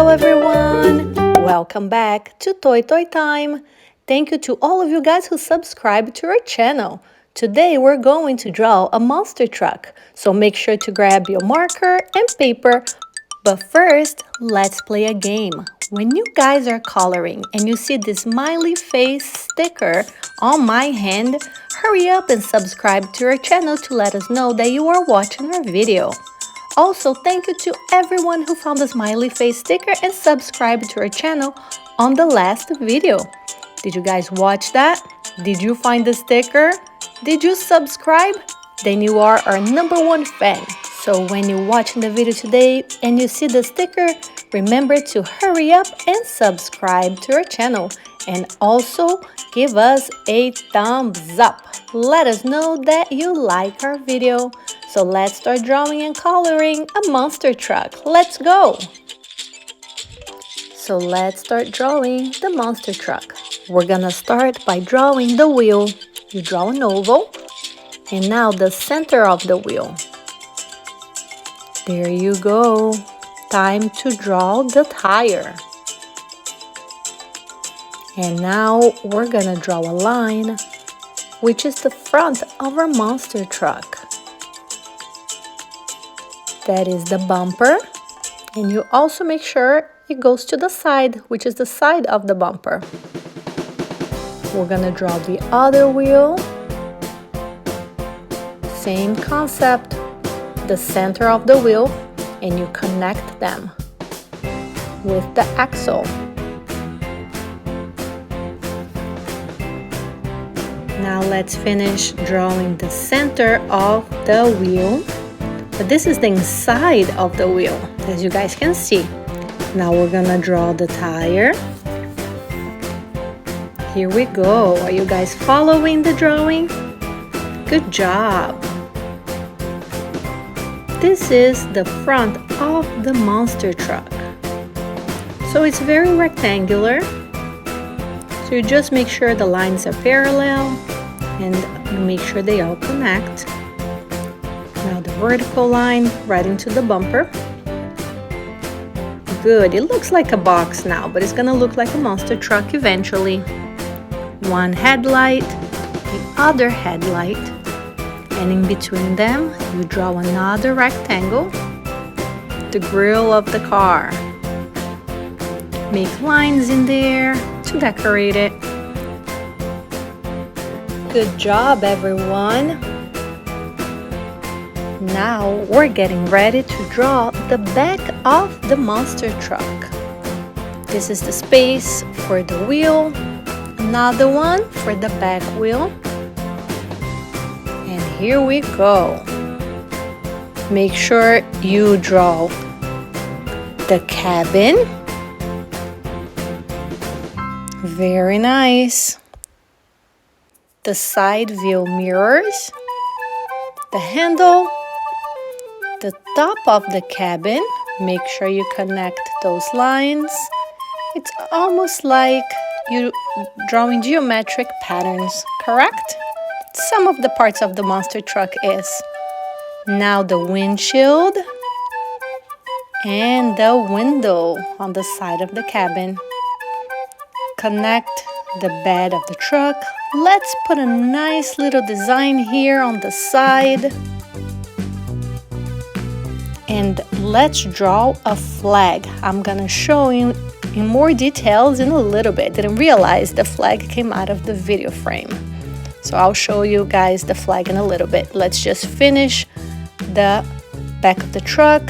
Hello everyone! Welcome back to Toy Toy Time! Thank you to all of you guys who subscribed to our channel. Today we're going to draw a monster truck, so make sure to grab your marker and paper. But first, let's play a game. When you guys are coloring and you see this smiley face sticker on my hand, hurry up and subscribe to our channel to let us know that you are watching our video. Also, thank you to everyone who found the smiley face sticker and subscribed to our channel on the last video. Did you guys watch that? Did you find the sticker? Did you subscribe? Then you are our #1 fan. So when you're watching the video today and you see the sticker, remember to hurry up and subscribe to our channel. And also give us a thumbs up. Let us know that you like our video. So let's start drawing and coloring a monster truck. Let's go! So let's start drawing the monster truck. We're gonna start by drawing the wheel. You draw an oval. And now the center of the wheel. There you go. Time to draw the tire. And now we're gonna draw a line, which is the front of our monster truck. That is the bumper. And you also make sure it goes to the side, which is the side of the bumper. We're gonna draw the other wheel. Same concept, the center of the wheel, and you connect them with the axle. Now let's finish drawing the center of the wheel. But this is the inside of the wheel, as you guys can see. Now we're gonna draw the tire. Here we go. Are you guys following the drawing? Good job! This is the front of the monster truck. So it's very rectangular. So you just make sure the lines are parallel and you make sure they all connect. Now the vertical line right into the bumper. Good, it looks like a box now, but it's gonna look like a monster truck eventually. One headlight, the other headlight, and in between them, you draw another rectangle, the grille of the car. Make lines in there to decorate it. Good job, everyone! Now we're getting ready to draw the back of the monster truck. This is the space for the wheel, another one for the back wheel. And here we go. Make sure you draw the cabin. Very nice. The side view mirrors, the handle, the top of the cabin. Make sure you connect those lines. It's almost like you're drawing geometric patterns, correct? Some of the parts of the monster truck is. Now the windshield and the window on the side of the cabin. Connect the bed of the truck. Let's put a nice little design here on the side. And let's draw a flag. I'm gonna show you in more details in a little bit. Didn't realize the flag came out of the video frame. So I'll show you guys the flag in a little bit. Let's just finish the back of the truck.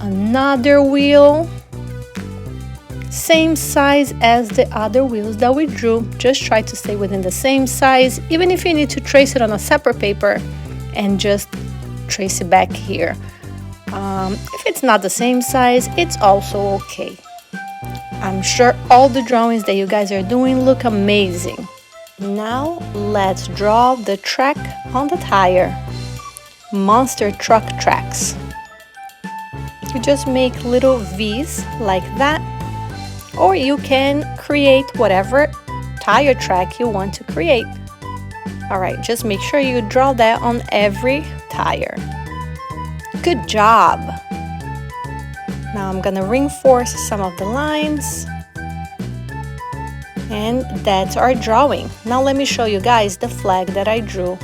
Another wheel. Same size as the other wheels that we drew. Just try to stay within the same size, even if you need to trace it on a separate paper and just trace it back here. If it's not the same size, it's also okay. I'm sure all the drawings that you guys are doing look amazing. Now let's draw the track on the tire. Monster truck tracks. You just make little V's like that, or you can create whatever tire track you want to create. Alright, just make sure you draw that on every tire. Good job! Now I'm gonna reinforce some of the lines. And that's our drawing. Now let me show you guys the flag that I drew.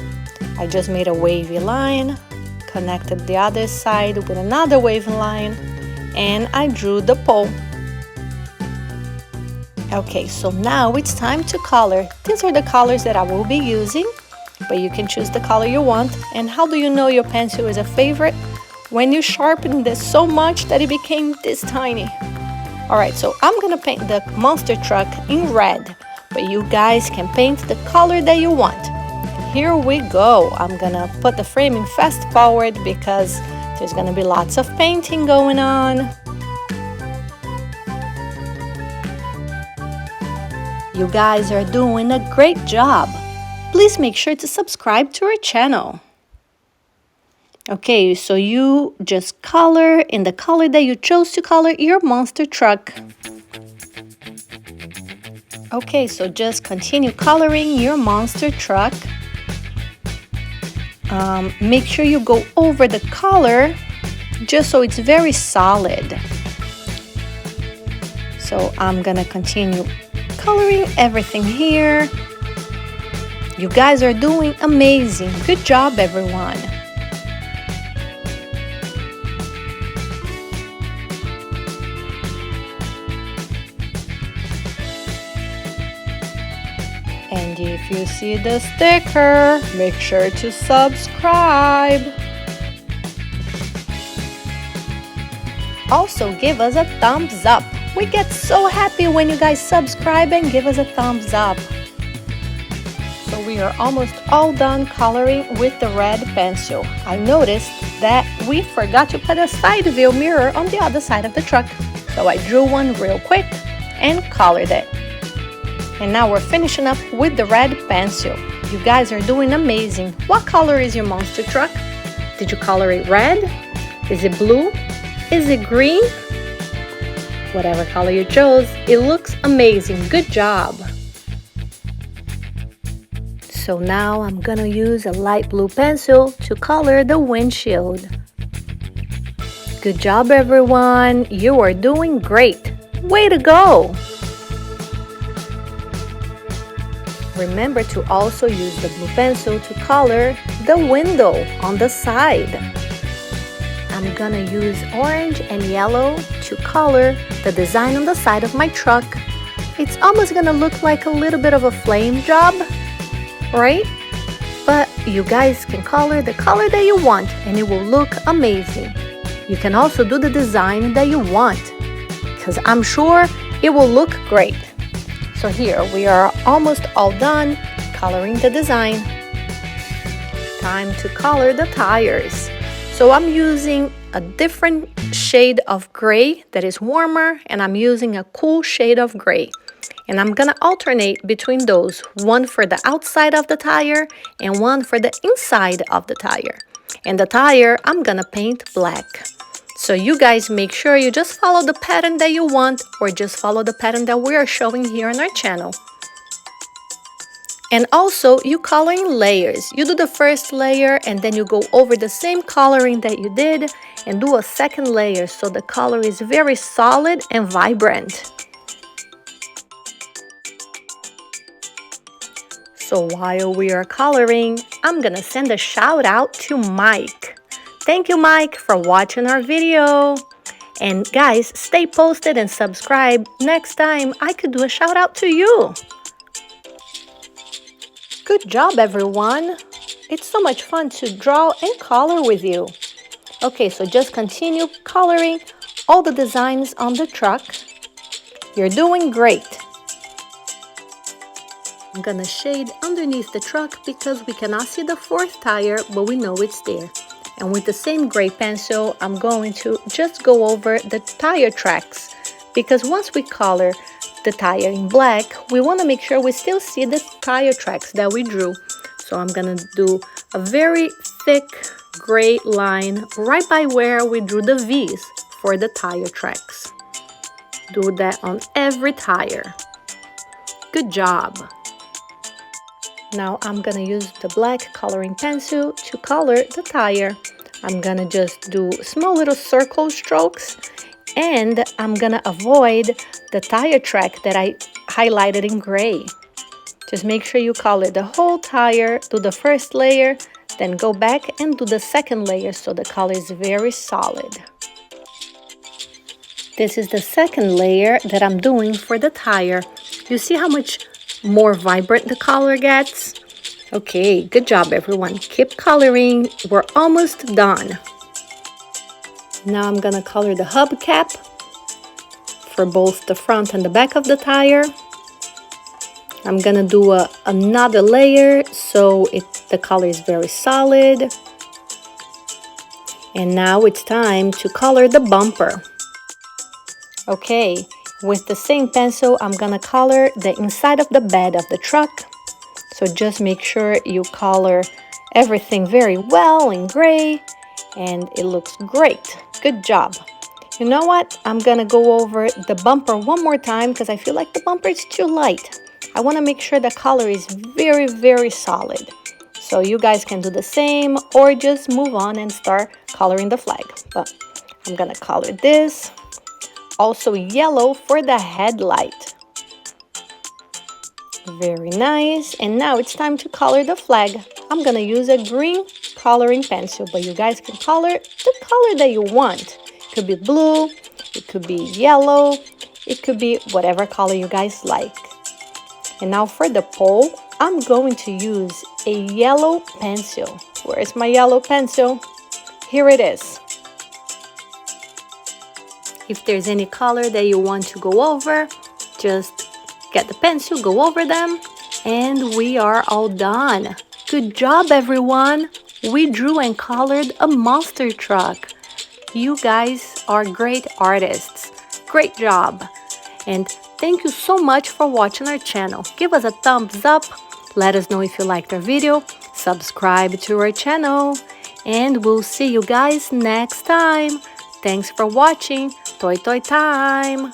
I just made a wavy line, connected the other side with another wavy line, and I drew the pole. Okay, so now it's time to color. These are the colors that I will be using, but you can choose the color you want. And how do you know your pencil is a favorite? When you sharpen this so much that it became this tiny. Alright, so I'm gonna paint the monster truck in red, but you guys can paint the color that you want. Here we go. I'm gonna put the framing fast forward because there's gonna be lots of painting going on. You guys are doing a great job. Please make sure to subscribe to our channel. Okay, so you just color in the color that you chose to color your monster truck. Okay, so just continue coloring your monster truck. Make sure you go over the color just so it's very solid. So I'm gonna continue coloring everything here. You guys are doing amazing. Good job, everyone. And if you see the sticker, make sure to subscribe. Also, give us a thumbs up. We get so happy when you guys subscribe and give us a thumbs up. So we are almost all done coloring with the red pencil. I noticed that we forgot to put a side view mirror on the other side of the truck. So I drew one real quick and colored it. And now we're finishing up with the red pencil. You guys are doing amazing. What color is your monster truck? Did you color it red? Is it blue? Is it green? Whatever color you chose, it looks amazing. Good job. So now I'm gonna use a light blue pencil to color the windshield. Good job, everyone. You are doing great. Way to go! Remember to also use the blue pencil to color the window on the side. I'm gonna use orange and yellow to color the design on the side of my truck. It's almost gonna look like a little bit of a flame job, right? But you guys can color the color that you want and it will look amazing. You can also do the design that you want because I'm sure it will look great. So here we are almost all done coloring the design. Time to color the tires. So I'm using a different shade of gray that is warmer and I'm using a cool shade of gray. And I'm gonna alternate between those, one for the outside of the tire and one for the inside of the tire. And the tire, I'm gonna paint black. So you guys make sure you just follow the pattern that you want or just follow the pattern that we are showing here on our channel. And also, you color in layers. You do the first layer and then you go over the same coloring that you did and do a second layer so the color is very solid and vibrant. So while we are coloring, I'm gonna send a shout out to Mike. Thank you, Mike, for watching our video. And guys, stay posted and subscribe. Next time, I could do a shout out to you. Good job, everyone. It's so much fun to draw and color with you. Okay, so just continue coloring all the designs on the truck. You're doing great. I'm gonna shade underneath the truck because we cannot see the fourth tire, but we know it's there. And with the same gray pencil, I'm going to just go over the tire tracks because once we color the tire in black, we want to make sure we still see the tire tracks that we drew. So I'm gonna do a very thick gray line right by where we drew the V's for the tire tracks. Do that on every tire. Good job. Now I'm gonna use the black coloring pencil to color the tire. I'm gonna just do small little circle strokes And I'm gonna avoid the tire track that I highlighted in gray. Just make sure you color the whole tire, do the first layer, then go back and do the second layer so the color is very solid. This is the second layer that I'm doing for the tire. You see how much more vibrant the color gets? Okay, good job everyone. Keep coloring. We're almost done. Now I'm gonna color the hubcap for both the front and the back of the tire. I'm gonna do another layer so the color is very solid. And now it's time to color the bumper. Okay, with the same pencil, I'm gonna color the inside of the bed of the truck. So just make sure you color everything very well in gray, and it looks great. Good job. You know what? I'm gonna go over the bumper one more time because I feel like the bumper is too light. I wanna make sure the color is very, very solid. So you guys can do the same or just move on and start coloring the flag. But I'm gonna color this. Also yellow for the headlight. Very nice. And now it's time to color the flag. I'm gonna use a green coloring pencil, but you guys can color the color that you want. It could be blue, it could be yellow, it could be whatever color you guys like. And now for the pole, I'm going to use a yellow pencil. Where's my yellow pencil? Here it is. If there's any color that you want to go over, just get the pencil, go over them, and we are all done. Good job, everyone. We drew and colored a monster truck. You guys are great artists. Great job. And thank you so much for watching our channel. Give us a thumbs up. Let us know if you liked our video. Subscribe to our channel. And we'll see you guys next time. Thanks for watching. Toy Toy Time.